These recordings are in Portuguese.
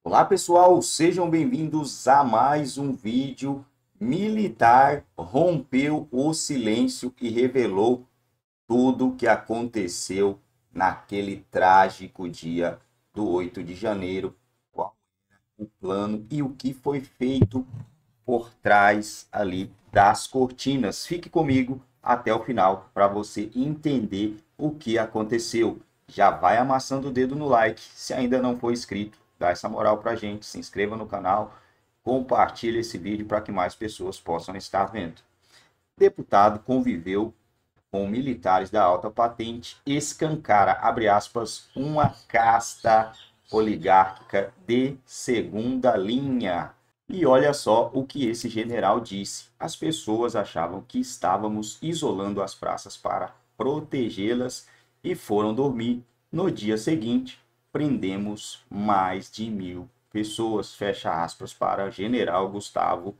Olá pessoal, sejam bem-vindos a mais um vídeo. Militar rompeu o silêncio e revelou tudo o que aconteceu naquele trágico dia do 8 de janeiro, qual era o plano e o que foi feito por trás ali das cortinas. Fique comigo até o final para você entender o que aconteceu. Já vai amassando o dedo no like, se ainda não for inscrito, dá essa moral para a gente, se inscreva no canal, compartilhe esse vídeo para que mais pessoas possam estar vendo. O deputado conviveu com militares da alta patente, escancara, abre aspas, uma casta oligárquica de segunda linha. E olha só o que esse general disse. As pessoas achavam que estávamos isolando as praças para protegê-las e foram dormir. No dia seguinte, prendemos mais de 1.000 pessoas. Fecha aspas para general Gustavo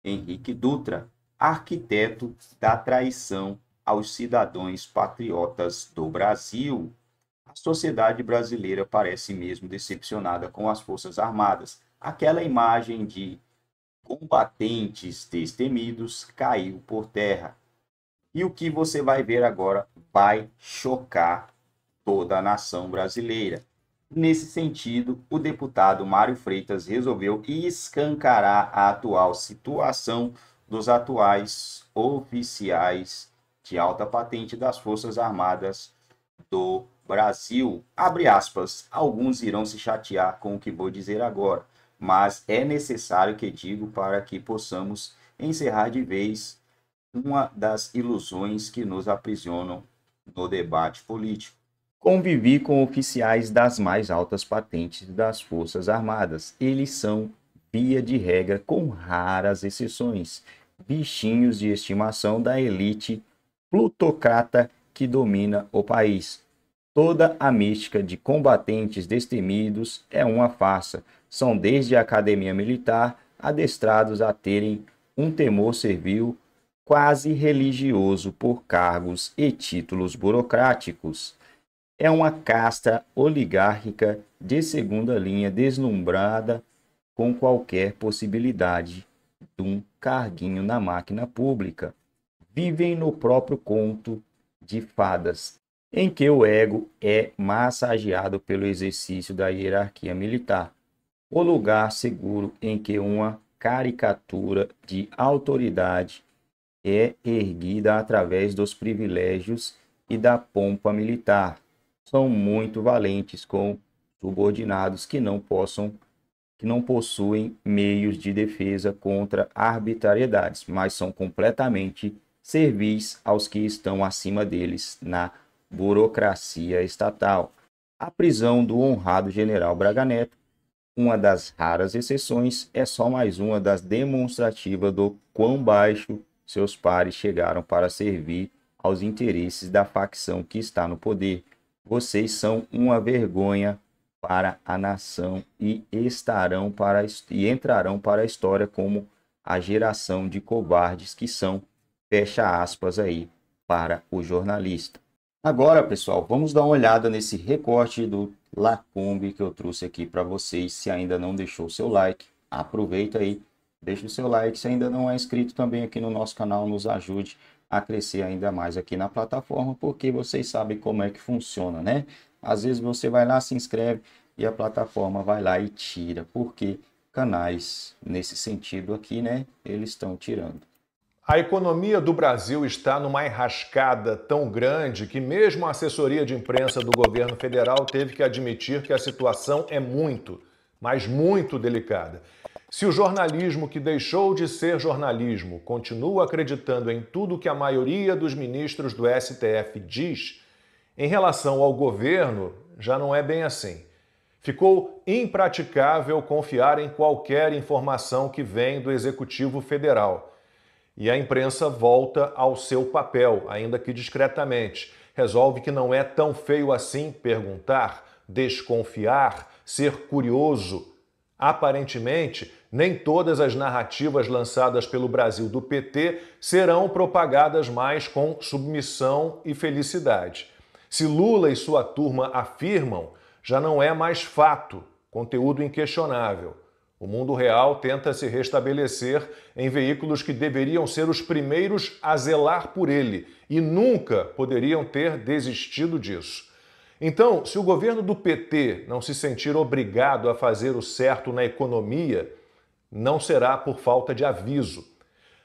Henrique Dutra, arquiteto da traição aos cidadãos patriotas do Brasil. A sociedade brasileira parece mesmo decepcionada com as Forças Armadas. Aquela imagem de combatentes destemidos caiu por terra. E o que você vai ver agora vai chocar toda a nação brasileira. Nesse sentido, o deputado Mário Freitas resolveu escancarar a atual situação dos atuais oficiais de alta patente das Forças Armadas do Brasil. Abre aspas, alguns irão se chatear com o que vou dizer agora, mas é necessário que digo para que possamos encerrar de vez uma das ilusões que nos aprisionam no debate político. Convivi com oficiais das mais altas patentes das Forças Armadas. Eles são, via de regra, com raras exceções, bichinhos de estimação da elite plutocrata que domina o país. Toda a mística de combatentes destemidos é uma farsa. São desde a academia militar adestrados a terem um temor servil quase religioso por cargos e títulos burocráticos. É uma casta oligárquica de segunda linha deslumbrada com qualquer possibilidade de um carguinho na máquina pública. Vivem no próprio conto de fadas, em que o ego é massageado pelo exercício da hierarquia militar, o lugar seguro em que uma caricatura de autoridade é erguida através dos privilégios e da pompa militar. São muito valentes com subordinados que não possuem meios de defesa contra arbitrariedades, mas são completamente servis aos que estão acima deles na burocracia estatal. A prisão do honrado general Braga Neto, uma das raras exceções, é só mais uma das demonstrativas do quão baixo seus pares chegaram para servir aos interesses da facção que está no poder. Vocês são uma vergonha para a nação e entrarão para a história como a geração de covardes que são, fecha aspas aí, para o jornalista. Agora, pessoal, vamos dar uma olhada nesse recorte do Lacombe que eu trouxe aqui para vocês. Se ainda não deixou o seu like, aproveita aí, deixa o seu like. Se ainda não é inscrito também aqui no nosso canal, nos ajude a crescer ainda mais aqui na plataforma, porque vocês sabem como é que funciona, né? Às vezes você vai lá, se inscreve e a plataforma vai lá e tira, porque canais nesse sentido aqui, né, eles estão tirando. A economia do Brasil está numa enrascada tão grande que mesmo a assessoria de imprensa do governo federal teve que admitir que a situação é muito, mas muito delicada. Se o jornalismo que deixou de ser jornalismo continua acreditando em tudo que a maioria dos ministros do STF diz, em relação ao governo, já não é bem assim. Ficou impraticável confiar em qualquer informação que vem do Executivo Federal. E a imprensa volta ao seu papel, ainda que discretamente. Resolve que não é tão feio assim perguntar, desconfiar, ser curioso. Aparentemente, nem todas as narrativas lançadas pelo Brasil do PT serão propagadas mais com submissão e felicidade. Se Lula e sua turma afirmam, já não é mais fato, conteúdo inquestionável. O mundo real tenta se restabelecer em veículos que deveriam ser os primeiros a zelar por ele e nunca poderiam ter desistido disso. Então, se o governo do PT não se sentir obrigado a fazer o certo na economia, não será por falta de aviso.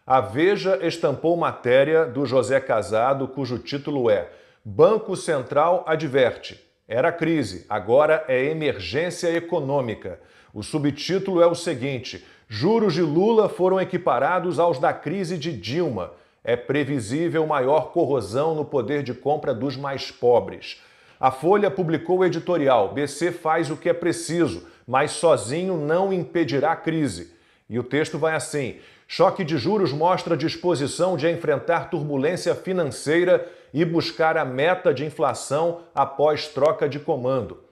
A Veja estampou matéria do José Casado, cujo título é "Banco Central adverte. Era crise, agora é emergência econômica". O subtítulo é o seguinte: "Juros de Lula foram equiparados aos da crise de Dilma. É previsível maior corrosão no poder de compra dos mais pobres". A Folha publicou o editorial "BC faz o que é preciso, mas sozinho não impedirá a crise". E o texto vai assim: "Choque de juros mostra disposição de enfrentar turbulência financeira e buscar a meta de inflação após troca de comando".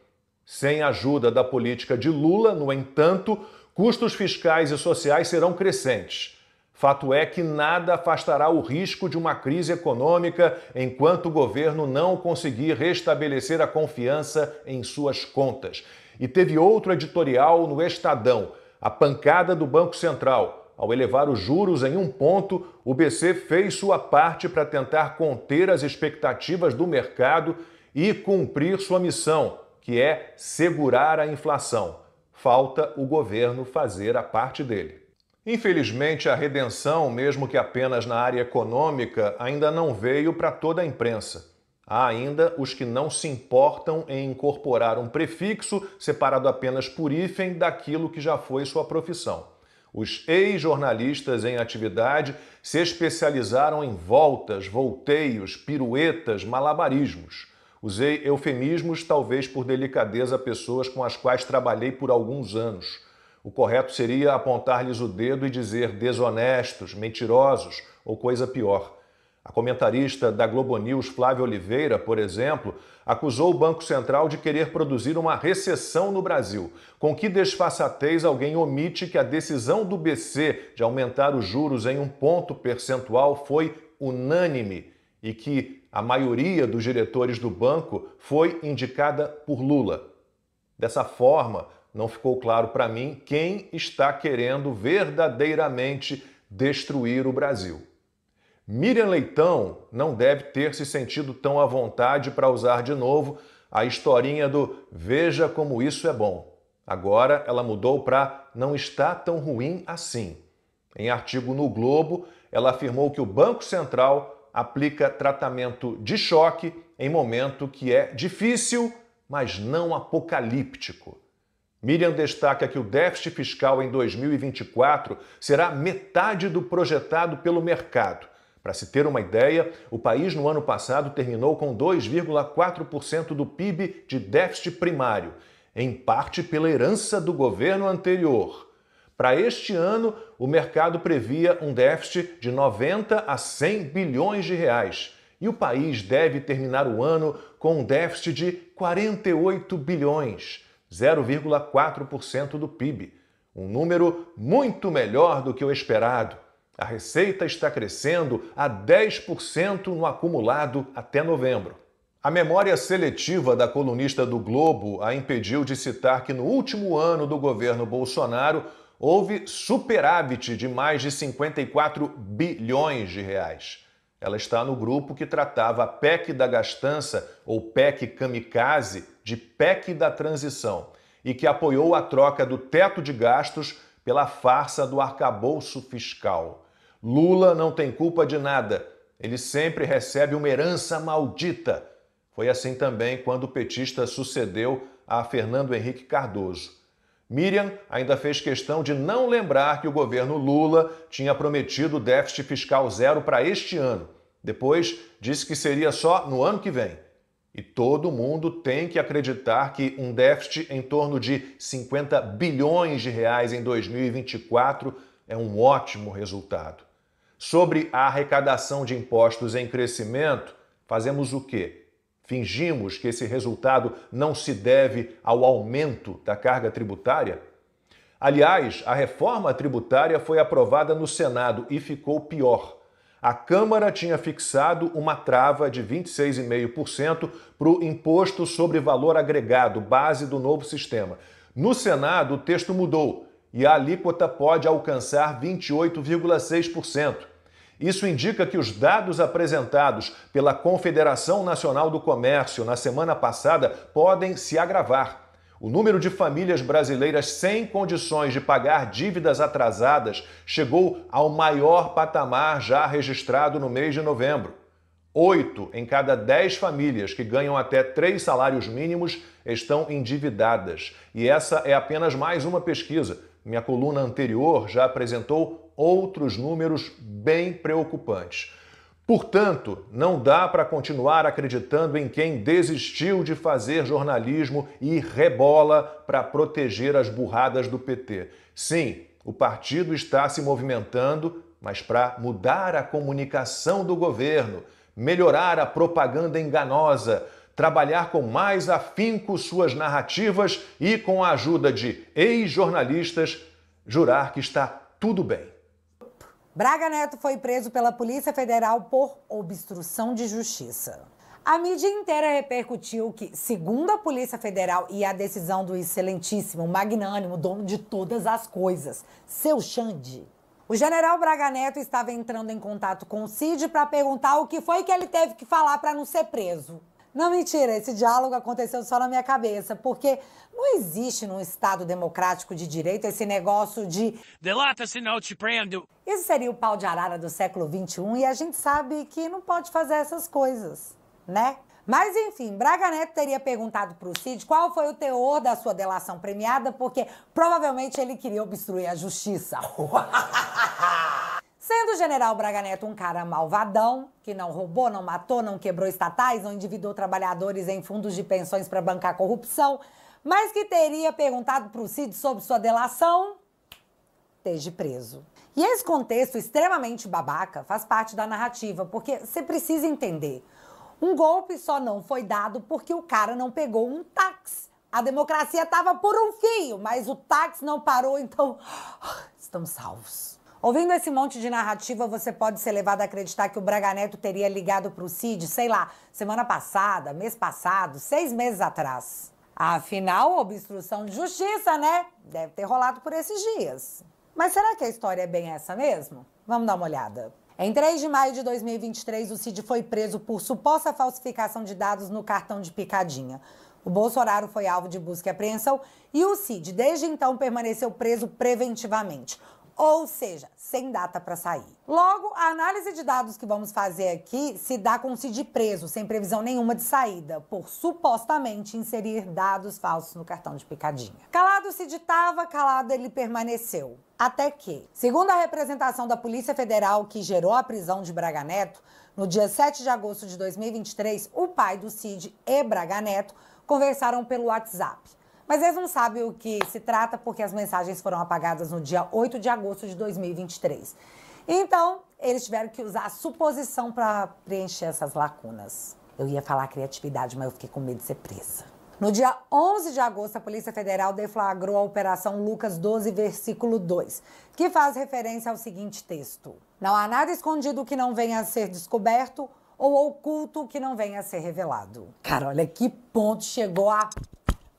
Sem a ajuda da política de Lula, no entanto, custos fiscais e sociais serão crescentes. Fato é que nada afastará o risco de uma crise econômica enquanto o governo não conseguir restabelecer a confiança em suas contas. E teve outro editorial no Estadão: "A pancada do Banco Central. Ao elevar os juros em um ponto, o BC fez sua parte para tentar conter as expectativas do mercado e cumprir sua missão, que é segurar a inflação. Falta o governo fazer a parte dele". Infelizmente, a redenção, mesmo que apenas na área econômica, ainda não veio para toda a imprensa. Há ainda os que não se importam em incorporar um prefixo separado apenas por hífen daquilo que já foi sua profissão. Os ex-jornalistas em atividade se especializaram em voltas, volteios, piruetas, malabarismos. Usei eufemismos, talvez por delicadeza a pessoas com as quais trabalhei por alguns anos. O correto seria apontar-lhes o dedo e dizer desonestos, mentirosos ou coisa pior. A comentarista da Globo News, Flávia Oliveira, por exemplo, acusou o Banco Central de querer produzir uma recessão no Brasil. Com que desfaçatez alguém omite que a decisão do BC de aumentar os juros em 1 ponto percentual foi unânime e que a maioria dos diretores do banco foi indicada por Lula. Dessa forma, não ficou claro para mim quem está querendo verdadeiramente destruir o Brasil. Miriam Leitão não deve ter se sentido tão à vontade para usar de novo a historinha do "veja como isso é bom". Agora ela mudou para "não está tão ruim assim". Em artigo no Globo, ela afirmou que o Banco Central aplica tratamento de choque em momento que é difícil, mas não apocalíptico. Miriam destaca que o déficit fiscal em 2024 será metade do projetado pelo mercado. Para se ter uma ideia, o país no ano passado terminou com 2,4% do PIB de déficit primário, em parte pela herança do governo anterior. Para este ano, o mercado previa um déficit de 90 a 100 bilhões de reais. E o país deve terminar o ano com um déficit de 48 bilhões, 0,4% do PIB. Um número muito melhor do que o esperado. A receita está crescendo a 10% no acumulado até novembro. A memória seletiva da colunista do Globo a impediu de citar que no último ano do governo Bolsonaro houve superávit de mais de 54 bilhões de reais. Ela está no grupo que tratava a PEC da gastança, ou PEC kamikaze, de PEC da transição, e que apoiou a troca do teto de gastos pela farsa do arcabouço fiscal. Lula não tem culpa de nada. Ele sempre recebe uma herança maldita. Foi assim também quando o petista sucedeu a Fernando Henrique Cardoso. Miriam ainda fez questão de não lembrar que o governo Lula tinha prometido déficit fiscal zero para este ano. Depois disse que seria só no ano que vem. E todo mundo tem que acreditar que um déficit em torno de 50 bilhões de reais em 2024 é um ótimo resultado. Sobre a arrecadação de impostos em crescimento, fazemos o quê? Fingimos que esse resultado não se deve ao aumento da carga tributária? Aliás, a reforma tributária foi aprovada no Senado e ficou pior. A Câmara tinha fixado uma trava de 26,5% para o Imposto sobre Valor Agregado, base do novo sistema. No Senado, o texto mudou e a alíquota pode alcançar 28,6%. Isso indica que os dados apresentados pela Confederação Nacional do Comércio na semana passada podem se agravar. O número de famílias brasileiras sem condições de pagar dívidas atrasadas chegou ao maior patamar já registrado no mês de novembro. 8 em cada 10 famílias que ganham até 3 salários mínimos estão endividadas. E essa é apenas mais uma pesquisa. Minha coluna anterior já apresentou outros números bem preocupantes. Portanto, não dá para continuar acreditando em quem desistiu de fazer jornalismo e rebola para proteger as burradas do PT. Sim, o partido está se movimentando, mas para mudar a comunicação do governo, melhorar a propaganda enganosa, trabalhar com mais afinco suas narrativas e, com a ajuda de ex-jornalistas, jurar que está tudo bem. Braga Neto foi preso pela Polícia Federal por obstrução de justiça. A mídia inteira repercutiu que, segundo a Polícia Federal e a decisão do excelentíssimo, magnânimo, dono de todas as coisas, seu Xande, o general Braga Neto estava entrando em contato com o Cid para perguntar o que foi que ele teve que falar para não ser preso. Não, mentira, esse diálogo aconteceu só na minha cabeça, porque não existe num Estado democrático de direito esse negócio de delata-se não te prendo. Isso seria o pau de arara do século XXI e a gente sabe que não pode fazer essas coisas, né? Mas, enfim, Braga Neto teria perguntado para o Cid qual foi o teor da sua delação premiada, porque provavelmente ele queria obstruir a justiça. Sendo o general Braga Neto um cara malvadão, que não roubou, não matou, não quebrou estatais, não endividou trabalhadores em fundos de pensões para bancar corrupção, mas que teria perguntado para o Cid sobre sua delação, esteja preso. E esse contexto extremamente babaca faz parte da narrativa, porque você precisa entender. Um golpe só não foi dado porque o cara não pegou um táxi. A democracia estava por um fio, mas o táxi não parou, então estamos salvos. Ouvindo esse monte de narrativa, você pode ser levado a acreditar que o Braga Neto teria ligado para o Cid, sei lá, semana passada, mês passado, 6 meses atrás. Afinal, obstrução de justiça, né? Deve ter rolado por esses dias. Mas será que a história é bem essa mesmo? Vamos dar uma olhada. Em 3 de maio de 2023, o Cid foi preso por suposta falsificação de dados no cartão de picadinha. O Bolsonaro foi alvo de busca e apreensão e o Cid, desde então, permaneceu preso preventivamente. Ou seja, sem data para sair. Logo, a análise de dados que vamos fazer aqui se dá com o Cid preso, sem previsão nenhuma de saída, por supostamente inserir dados falsos no cartão de picadinha. Calado o Cid estava, calado ele permaneceu. Até que, segundo a representação da Polícia Federal que gerou a prisão de Braga Neto, no dia 7 de agosto de 2023, o pai do Cid e Braga Neto conversaram pelo WhatsApp. Mas eles não sabem o que se trata porque as mensagens foram apagadas no dia 8 de agosto de 2023. Então, eles tiveram que usar a suposição para preencher essas lacunas. Eu ia falar criatividade, mas eu fiquei com medo de ser presa. No dia 11 de agosto, a Polícia Federal deflagrou a Operação Lucas 12, versículo 2, que faz referência ao seguinte texto: não há nada escondido que não venha a ser descoberto ou oculto que não venha a ser revelado. Cara, olha que ponto chegou a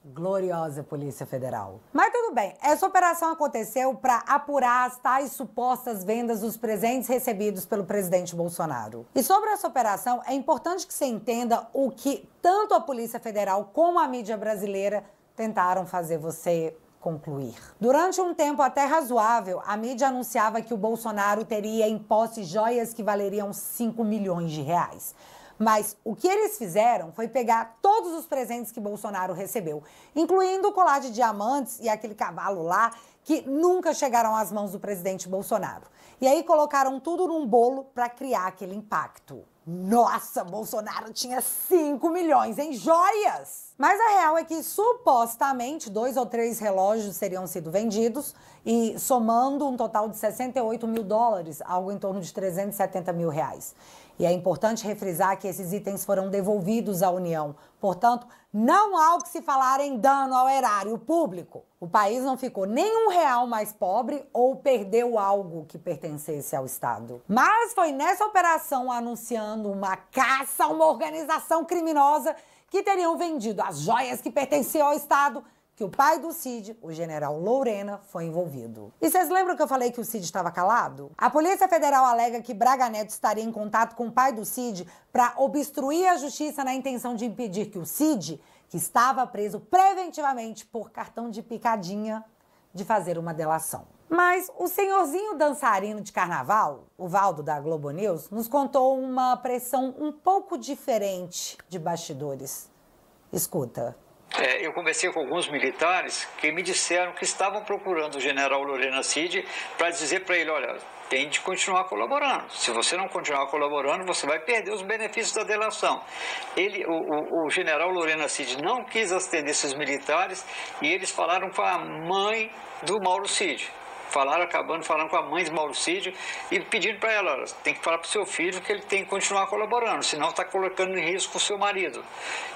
gloriosa Polícia Federal. Mas tudo bem, essa operação aconteceu para apurar as tais supostas vendas dos presentes recebidos pelo presidente Bolsonaro. E sobre essa operação, é importante que você entenda o que tanto a Polícia Federal como a mídia brasileira tentaram fazer você concluir. Durante um tempo até razoável, a mídia anunciava que o Bolsonaro teria em posse joias que valeriam 5 milhões de reais. Mas o que eles fizeram foi pegar todos os presentes que Bolsonaro recebeu, incluindo o colar de diamantes e aquele cavalo lá, que nunca chegaram às mãos do presidente Bolsonaro. E aí colocaram tudo num bolo para criar aquele impacto. Nossa, Bolsonaro tinha 5 milhões em joias! Mas a real é que, supostamente, 2 ou 3 relógios teriam sido vendidos e somando um total de 68 mil dólares, algo em torno de 370 mil reais. E é importante refrisar que esses itens foram devolvidos à União. Portanto, não há o que se falar em dano ao erário público. O país não ficou nem R$1 mais pobre ou perdeu algo que pertencesse ao Estado. Mas foi nessa operação, anunciando uma caça a uma organização criminosa que teriam vendido as joias que pertenciam ao Estado, que o pai do Cid, o general Lourena, foi envolvido. E vocês lembram que eu falei que o Cid estava calado? A Polícia Federal alega que Braga Neto estaria em contato com o pai do Cid para obstruir a justiça na intenção de impedir que o Cid, que estava preso preventivamente por cartão de picadinha, de fazer uma delação. Mas o senhorzinho dançarino de carnaval, o Valdo da Globo News, nos contou uma pressão um pouco diferente de bastidores. Escuta. Eu conversei com alguns militares que me disseram que estavam procurando o general Lourena Cid para dizer para ele, olha, tem de continuar colaborando. Se você não continuar colaborando, você vai perder os benefícios da delação. O general Lourena Cid não quis atender esses militares e eles falaram com a mãe do Mauro Cid. Acabando falando com a mãe de Mauro Cid e pedindo para ela, olha, tem que falar para o seu filho que ele tem que continuar colaborando, senão está colocando em risco o seu marido.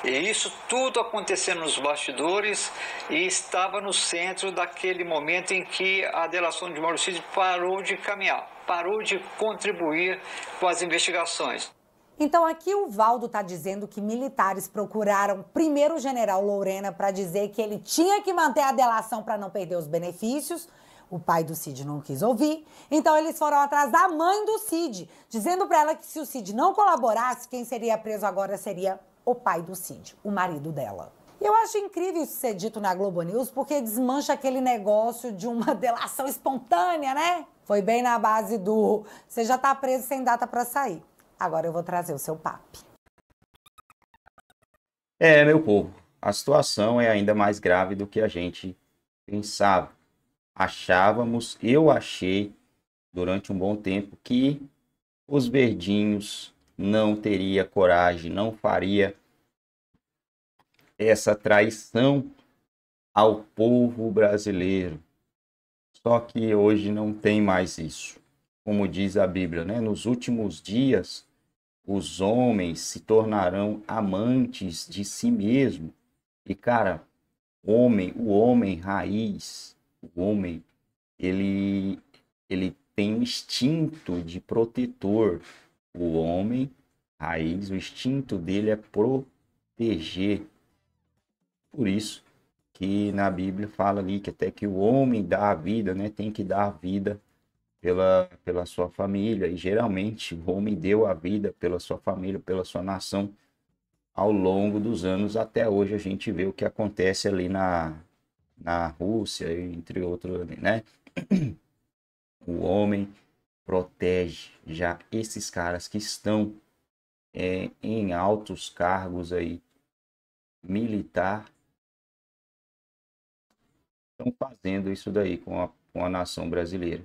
E isso tudo acontecendo nos bastidores e estava no centro daquele momento em que a delação de Mauro Cid parou de caminhar, parou de contribuir com as investigações. Então aqui o Valdo está dizendo que militares procuraram primeiro o general Lourena para dizer que ele tinha que manter a delação para não perder os benefícios. O pai do Cid não quis ouvir, então eles foram atrás da mãe do Cid, dizendo para ela que se o Cid não colaborasse, quem seria preso agora seria o pai do Cid, o marido dela. E eu acho incrível isso ser dito na Globo News, porque desmancha aquele negócio de uma delação espontânea, né? Foi bem na base do você já tá preso sem data para sair. Agora eu vou trazer o seu papo. Meu povo, a situação é ainda mais grave do que a gente pensava. Eu achei durante um bom tempo que os verdinhos não teria coragem, não faria essa traição ao povo brasileiro. Só que hoje não tem mais isso. Como diz a Bíblia, né? Nos últimos dias, os homens se tornarão amantes de si mesmo. E, cara, o homem raiz, o homem, ele tem um instinto de protetor. O homem raiz, o instinto dele é proteger. Por isso que na Bíblia fala ali que até que o homem dá a vida, né, tem que dar a vida pela sua família. E geralmente o homem deu a vida pela sua família, pela sua nação ao longo dos anos. Até hoje a gente vê o que acontece ali na Rússia, entre outros, né? O homem protege já esses caras que estão em altos cargos aí, militar, estão fazendo isso daí com a nação brasileira.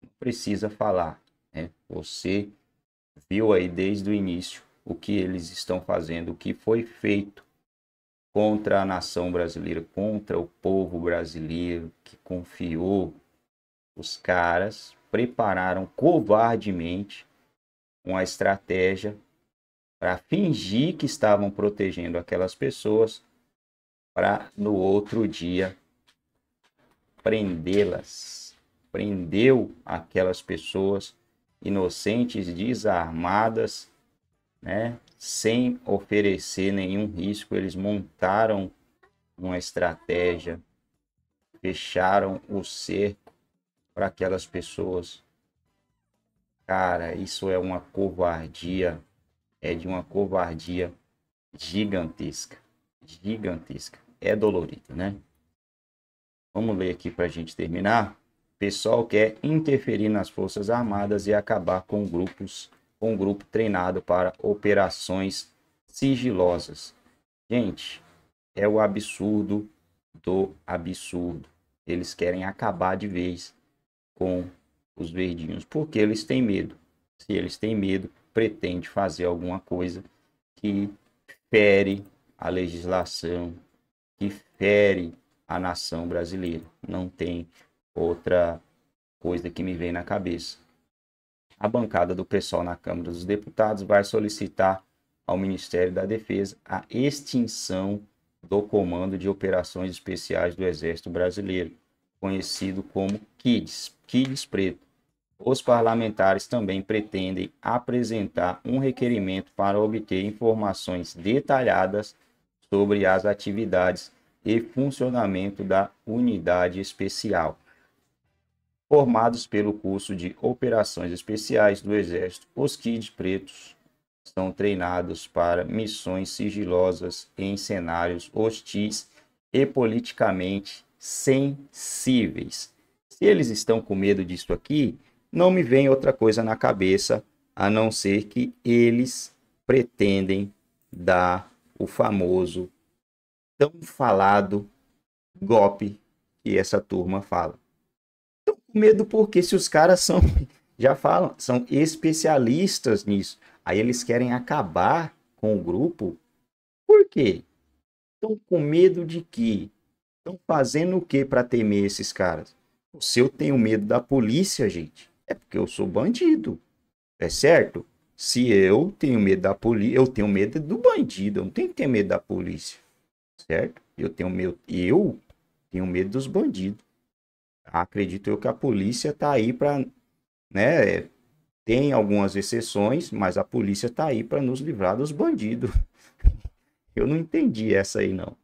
Não precisa falar, né? Você viu aí desde o início o que eles estão fazendo, o que foi feito contra a nação brasileira, contra o povo brasileiro que confiou. Os caras prepararam covardemente uma estratégia para fingir que estavam protegendo aquelas pessoas, para no outro dia prendê-las. Prendeu aquelas pessoas inocentes, desarmadas, né? Sem oferecer nenhum risco. Eles montaram uma estratégia, fecharam o cerco para aquelas pessoas. Cara, isso é uma covardia, é de uma covardia gigantesca, gigantesca. É dolorido, né? Vamos ler aqui para a gente terminar. O pessoal quer interferir nas Forças Armadas e acabar com um grupo treinado para operações sigilosas. Gente, é o absurdo do absurdo. Eles querem acabar de vez com os verdinhos, porque eles têm medo. Se eles têm medo, pretende fazer alguma coisa que fere a legislação, que fere a nação brasileira. Não tem outra coisa que me vem na cabeça. A bancada do PSOL na Câmara dos Deputados vai solicitar ao Ministério da Defesa a extinção do Comando de Operações Especiais do Exército Brasileiro, conhecido como KIDS Preto. Os parlamentares também pretendem apresentar um requerimento para obter informações detalhadas sobre as atividades e funcionamento da unidade especial, formados pelo curso de Operações Especiais do Exército. Os Kids pretos são treinados para missões sigilosas em cenários hostis e politicamente sensíveis. Se eles estão com medo disso aqui, não me vem outra coisa na cabeça a não ser que eles pretendem dar o famoso, tão falado golpe que essa turma fala. Estão com medo porque se os caras são, já falam, são especialistas nisso. Aí eles querem acabar com o grupo. Por quê? Estão com medo de quê? Estão fazendo o que para temer esses caras? Se eu tenho medo da polícia, gente, é porque eu sou bandido. É certo? Se eu tenho medo da polícia, eu tenho medo do bandido. Eu não tenho que ter medo da polícia. Certo? Eu tenho medo dos bandidos. Acredito eu que a polícia tá aí para, né? Tem algumas exceções, mas a polícia tá aí para nos livrar dos bandidos. Eu não entendi essa aí, não.